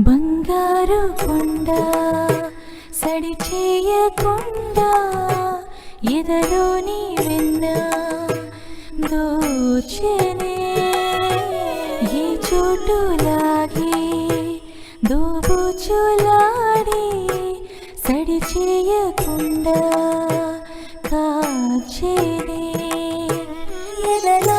బంగారు కొండ సడి చేయకుండా ఎదలోని వెన్న దోచనే ఈ చోటులాగే దోబుచులాడి సడి చేయకుండా కాచేనే ఎదలా